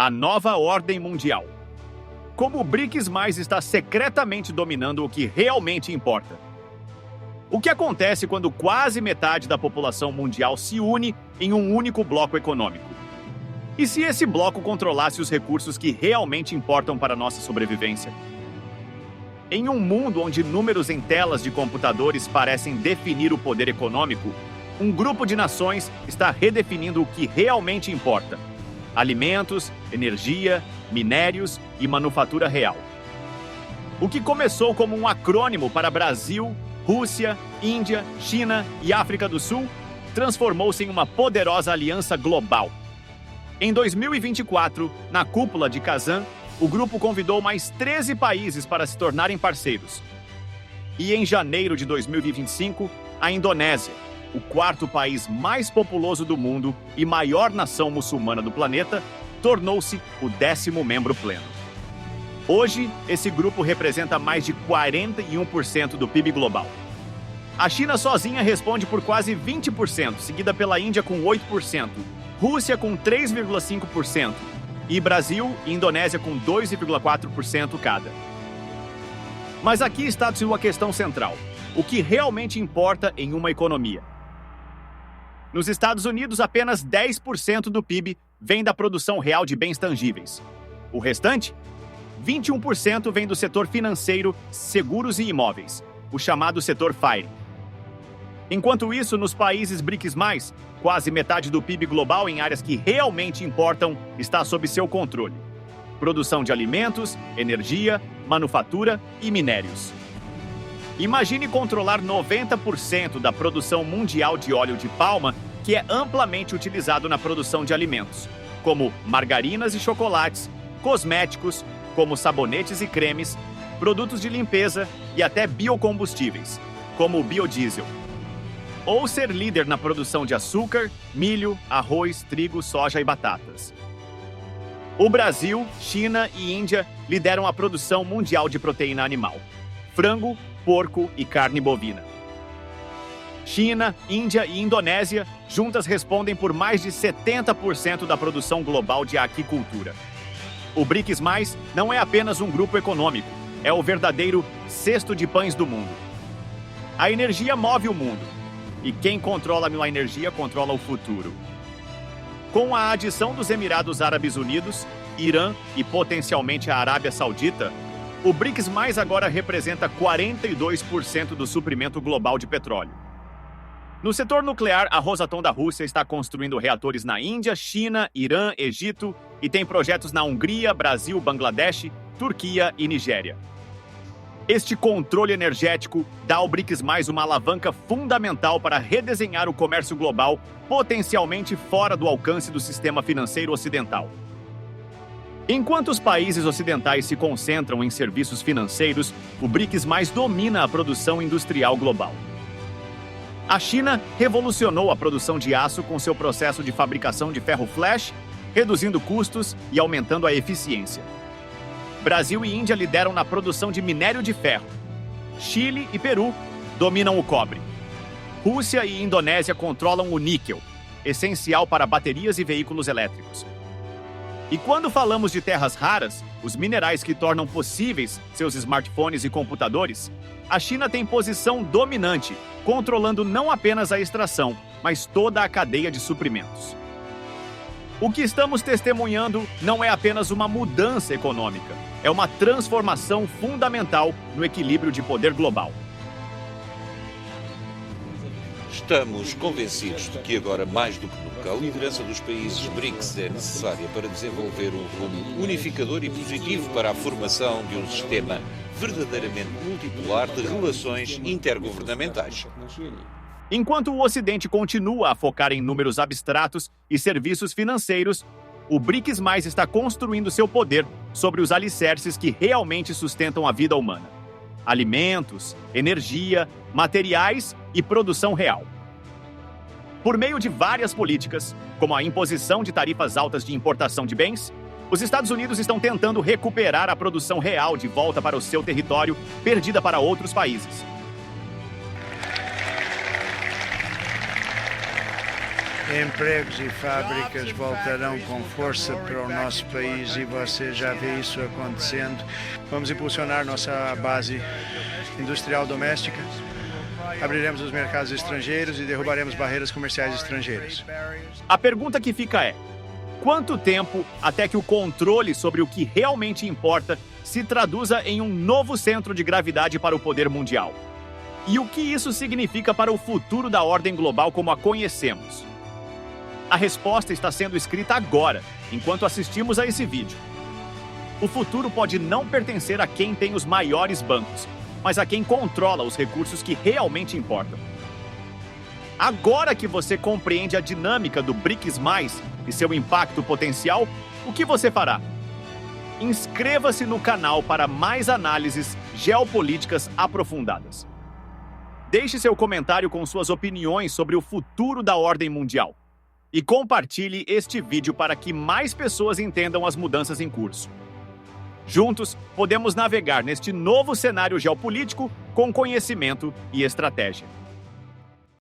a nova ordem mundial. Como o BRICS+ está secretamente dominando o que realmente importa. O que acontece quando quase metade da população mundial se une em um único bloco econômico? E se esse bloco controlasse os recursos que realmente importam para nossa sobrevivência? Em um mundo onde números em telas de computadores parecem definir o poder econômico, um grupo de nações está redefinindo o que realmente importa: alimentos, energia, minérios e manufatura real. O que começou como um acrônimo para Brasil, Rússia, Índia, China e África do Sul transformou-se em uma poderosa aliança global. Em 2024, na cúpula de Kazan, o grupo convidou mais 13 países para se tornarem parceiros. E em janeiro de 2025, a Indonésia, o quarto país mais populoso do mundo e maior nação muçulmana do planeta, tornou-se o 10º membro pleno. Hoje, esse grupo representa mais de 41% do PIB global. A China sozinha responde por quase 20%, seguida pela Índia com 8%, Rússia com 3,5% e Brasil e Indonésia com 2,4% cada. Mas aqui está sua questão central: o que realmente importa em uma economia? Nos Estados Unidos, apenas 10% do PIB vem da produção real de bens tangíveis. O restante, 21%, vem do setor financeiro, seguros e imóveis, o chamado setor FIRE. Enquanto isso, nos países BRICS+, quase metade do PIB global em áreas que realmente importam está sob seu controle: produção de alimentos, energia, manufatura e minérios. Imagine controlar 90% da produção mundial de óleo de palma, que é amplamente utilizado na produção de alimentos, como margarinas e chocolates, cosméticos, como sabonetes e cremes, produtos de limpeza e até biocombustíveis, como o biodiesel. Ou ser líder na produção de açúcar, milho, arroz, trigo, soja e batatas. O Brasil, China e Índia lideram a produção mundial de proteína animal: frango, porco e carne bovina. China, Índia e Indonésia juntas respondem por mais de 70% da produção global de aquicultura. O BRICS+ não é apenas um grupo econômico, é o verdadeiro cesto de pães do mundo. A energia move o mundo, e quem controla a energia controla o futuro. Com a adição dos Emirados Árabes Unidos, Irã e potencialmente a Arábia Saudita, o BRICS+ agora representa 42% do suprimento global de petróleo. No setor nuclear, a Rosatom da Rússia está construindo reatores na Índia, China, Irã, Egito e tem projetos na Hungria, Brasil, Bangladesh, Turquia e Nigéria. Este controle energético dá ao BRICS+ uma alavanca fundamental para redesenhar o comércio global, potencialmente fora do alcance do sistema financeiro ocidental. Enquanto os países ocidentais se concentram em serviços financeiros, o BRICS+ domina a produção industrial global. A China revolucionou a produção de aço com seu processo de fabricação de ferro flash, reduzindo custos e aumentando a eficiência. Brasil e Índia lideram na produção de minério de ferro. Chile e Peru dominam o cobre. Rússia e Indonésia controlam o níquel, essencial para baterias e veículos elétricos. E quando falamos de terras raras, os minerais que tornam possíveis seus smartphones e computadores, a China tem posição dominante, controlando não apenas a extração, mas toda a cadeia de suprimentos. O que estamos testemunhando não é apenas uma mudança econômica, é uma transformação fundamental no equilíbrio de poder global. Estamos convencidos de que agora, mais do que nunca, a liderança dos países BRICS é necessária para desenvolver um rumo unificador e positivo para a formação de um sistema verdadeiramente multipolar de relações intergovernamentais. Enquanto o Ocidente continua a focar em números abstratos e serviços financeiros, o BRICS+ está construindo seu poder sobre os alicerces que realmente sustentam a vida humana: alimentos, energia, materiais e produção real. Por meio de várias políticas, como a imposição de tarifas altas de importação de bens, os Estados Unidos estão tentando recuperar a produção real de volta para o seu território, perdida para outros países. empregos e fábricas voltarão com força para o nosso país e você já vê isso acontecendo. Vamos impulsionar nossa base industrial doméstica, abriremos os mercados estrangeiros e derrubaremos barreiras comerciais estrangeiras. A pergunta que fica é: quanto tempo até que o controle sobre o que realmente importa se traduza em um novo centro de gravidade para o poder mundial? E o que isso significa para o futuro da ordem global como a conhecemos? A resposta está sendo escrita agora, enquanto assistimos a esse vídeo. O futuro pode não pertencer a quem tem os maiores bancos, mas a quem controla os recursos que realmente importam. Agora que você compreende a dinâmica do BRICS+, e seu impacto potencial, o que você fará? Inscreva-se no canal para mais análises geopolíticas aprofundadas. Deixe seu comentário com suas opiniões sobre o futuro da ordem mundial. E compartilhe este vídeo para que mais pessoas entendam as mudanças em curso. Juntos, podemos navegar neste novo cenário geopolítico com conhecimento e estratégia.